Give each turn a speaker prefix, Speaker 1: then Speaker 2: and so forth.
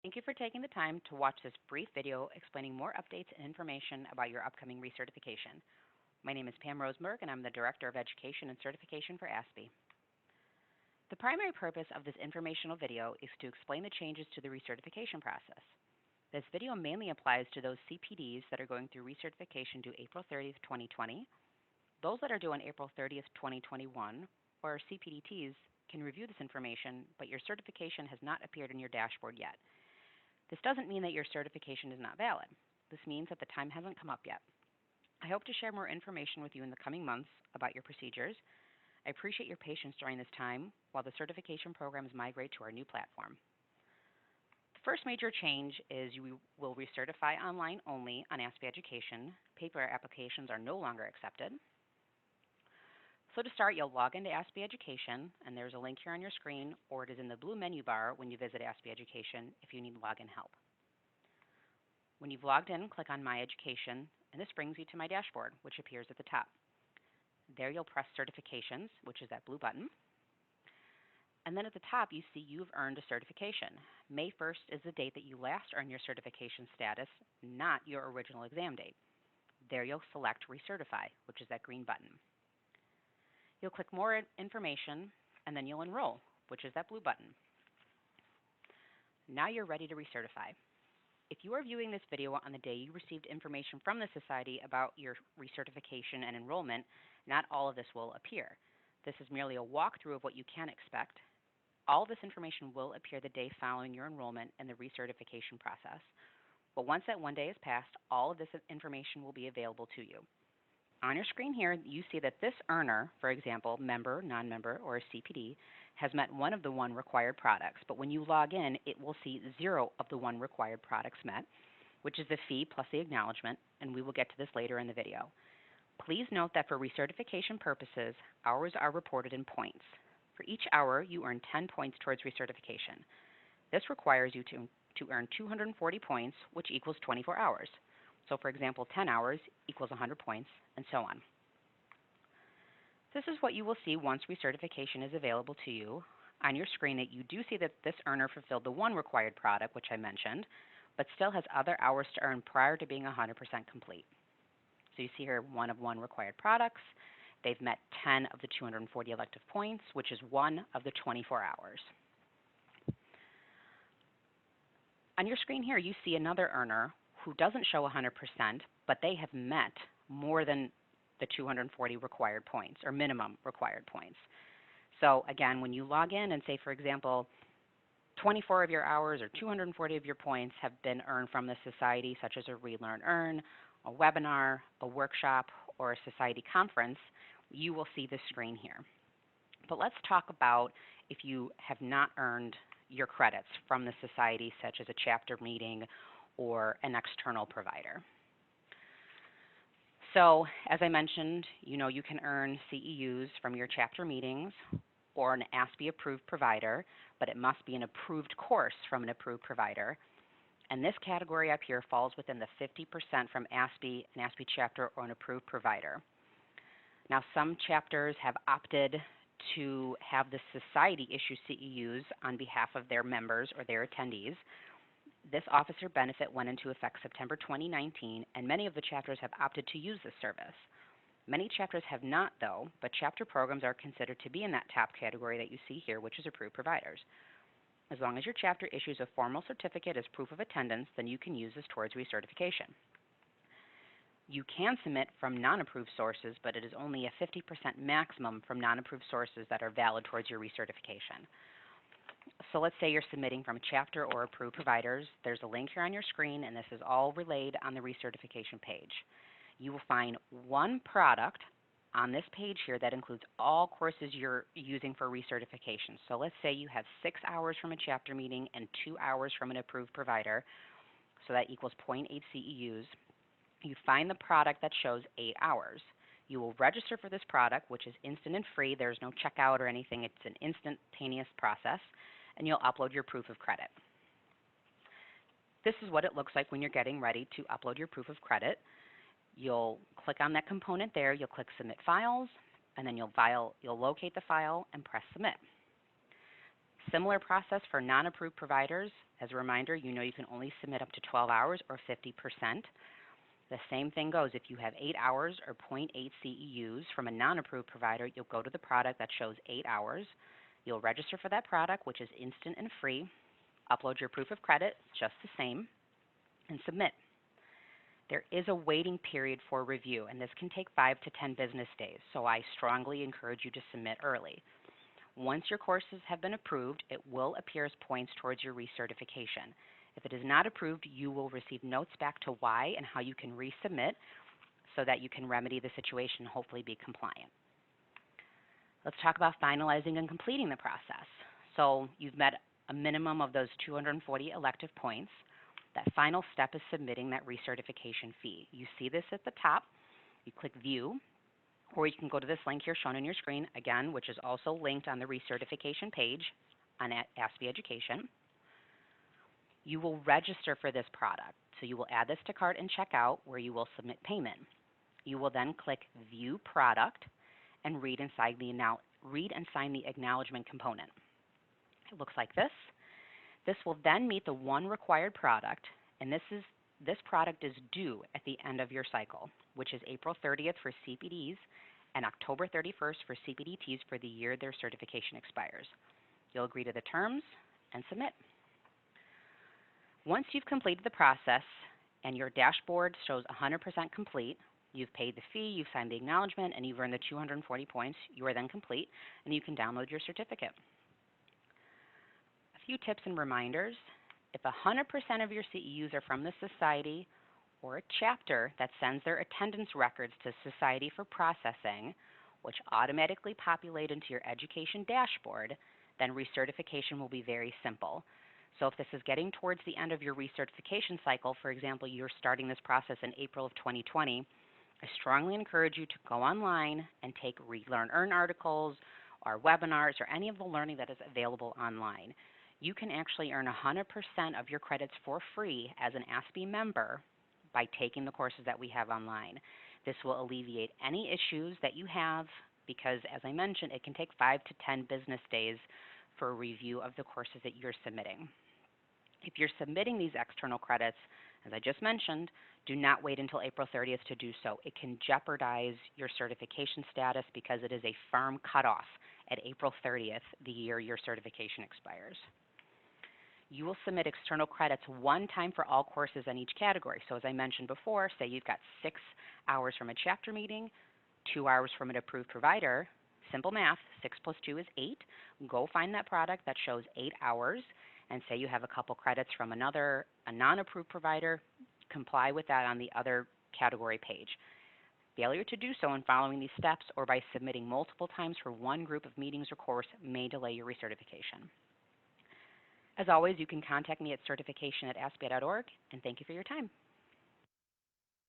Speaker 1: Thank you for taking the time to watch this brief video explaining more updates and information about your upcoming recertification. My name is Pam Rosenberg, and I'm the Director of Education and Certification for ASPE. The primary purpose of this informational video is to explain the changes to the recertification process. This video mainly applies to those CPDs that are going through recertification due April 30th, 2020, those that are due on April 30th, 2021, or CPDTs can review this information, but your certification has not appeared in your dashboard yet. This doesn't mean that your certification is not valid. This means that the time hasn't come up yet. I hope to share more information with you in the coming months about your procedures. I appreciate your patience during this time while the certification programs migrate to our new platform. The first major change is you will recertify online only on ASPE Education. Paper applications are no longer accepted. So to start, you'll log into ASPE Education, and there's a link here on your screen, or it is in the blue menu bar when you visit ASPE Education if you need login help. When you've logged in, click on My Education, and this brings you to my dashboard, which appears at the top. There you'll press Certifications, which is that blue button. And then at the top, you see you've earned a certification. May 1st is the date that you last earned your certification status, not your original exam date. There you'll select Recertify, which is that green button. You'll click More Information, and then you'll Enroll, which is that blue button. Now you're ready to recertify. If you are viewing this video on the day you received information from the Society about your recertification and enrollment, not all of this will appear. This is merely a walkthrough of what you can expect. All of this information will appear the day following your enrollment in the recertification process. But once that one day is passed, all of this information will be available to you. On your screen here, you see that this earner, for example, member, non-member, or a CPD, has met one of the 1 required products. But when you log in, it will see 0 of the 1 required products met, which is the fee plus the acknowledgement, and we will get to this later in the video. Please note that for recertification purposes, hours are reported in points. For each hour, you earn 10 points towards recertification. This requires you to earn 240 points, which equals 24 hours. So for example, 10 hours equals 100 points, and so on. This is what you will see once recertification is available to you. On your screen, you do see that this earner fulfilled the 1 required product, which I mentioned, but still has other hours to earn prior to being 100% complete. So you see here 1 of 1 required products. They've met 10 of the 240 elective points, which is 1 of the 24 hours. On your screen here, you see another earner who doesn't show 100%, but they have met more than the 240 required points, or minimum required points. So again, when you log in and say, for example, 24 of your hours or 240 of your points have been earned from the society, such as a Read, Learn, Earn, a webinar, a workshop, or a society conference, you will see this screen here. But let's talk about if you have not earned your credits from the society, such as a chapter meeting or an external provider. So, as I mentioned, you can earn CEUs from your chapter meetings or an ASPE-approved provider, but it must be an approved course from an approved provider. And this category up here falls within the 50% from ASPE, an ASPE chapter, or an approved provider. Now, some chapters have opted to have the society issue CEUs on behalf of their members or their attendees. This officer benefit went into effect September 2019, and many of the chapters have opted to use this service. Many chapters have not, though, but chapter programs are considered to be in that top category that you see here, which is approved providers. As long as your chapter issues a formal certificate as proof of attendance, then you can use this towards recertification. You can submit from non-approved sources, but it is only a 50% maximum from non-approved sources that are valid towards your recertification. So let's say you're submitting from a chapter or approved providers. There's a link here on your screen, and this is all relayed on the recertification page. You will find 1 product on this page here that includes all courses you're using for recertification. So let's say you have 6 hours from a chapter meeting and 2 hours from an approved provider, so that equals 0.8 CEUs. You find the product that shows 8 hours. You will register for this product, which is instant and free. There's no checkout or anything. It's an instantaneous process, and you'll upload your proof of credit. This is what it looks like when you're getting ready to upload your proof of credit. You'll click on that component there. You'll click Submit Files, and then you'll locate the file and press Submit. Similar process for non-approved providers. As a reminder, you know you can only submit up to 12 hours or 50%. The same thing goes. If you have 8 hours or zero point 0.8 CEUs from a non-approved provider, you'll go to the product that shows 8 hours. You'll register for that product, which is instant and free. Upload your proof of credit, just the same, and submit. There is a waiting period for review, and this can take 5 to 10 business days, so I strongly encourage you to submit early. Once your courses have been approved, it will appear as points towards your recertification. If it is not approved, you will receive notes back to why and how you can resubmit so that you can remedy the situation and hopefully be compliant. Let's talk about finalizing and completing the process. So you've met a minimum of those 240 elective points. That final step is submitting that recertification fee. You see this at the top. You click View, or you can go to this link here shown on your screen, again, which is also linked on the recertification page on ASPE Education. You will register for this product. So you will add this to cart and checkout, where you will submit payment. You will then click View Product and read and sign the acknowledgement component. It looks like this. This will then meet the one required product, and this product is due at the end of your cycle, which is April 30th for CPDs and October 31st for CPDTs for the year their certification expires. You'll agree to the terms and submit. Once you've completed the process and your dashboard shows 100% complete, you've paid the fee, you've signed the acknowledgement, and you've earned the 240 points, you are then complete, and you can download your certificate. A few tips and reminders. If 100% of your CEUs are from the society or a chapter that sends their attendance records to Society for Processing, which automatically populate into your education dashboard, then recertification will be very simple. So if this is getting towards the end of your recertification cycle, for example, you're starting this process in April of 2020, I strongly encourage you to go online and take Read, Learn, Earn articles or webinars or any of the learning that is available online. You can actually earn 100% of your credits for free as an ASPE member by taking the courses that we have online. This will alleviate any issues that you have because, as I mentioned, it can take 5 to 10 business days for a review of the courses that you're submitting. If you're submitting these external credits, as I just mentioned, do not wait until April 30th to do so. It can jeopardize your certification status because it is a firm cutoff at April 30th, the year your certification expires. You will submit external credits one time for all courses in each category. So as I mentioned before, say you've got 6 hours from a chapter meeting, 2 hours from an approved provider. Simple math, 6 plus 2 is 8. Go find that product that shows 8 hours, and say you have a couple credits from a non-approved provider, comply with that on the other category page. Failure to do so in following these steps or by submitting multiple times for one group of meetings or course may delay your recertification. As always, you can contact me at certification@aspe.org, and thank you for your time.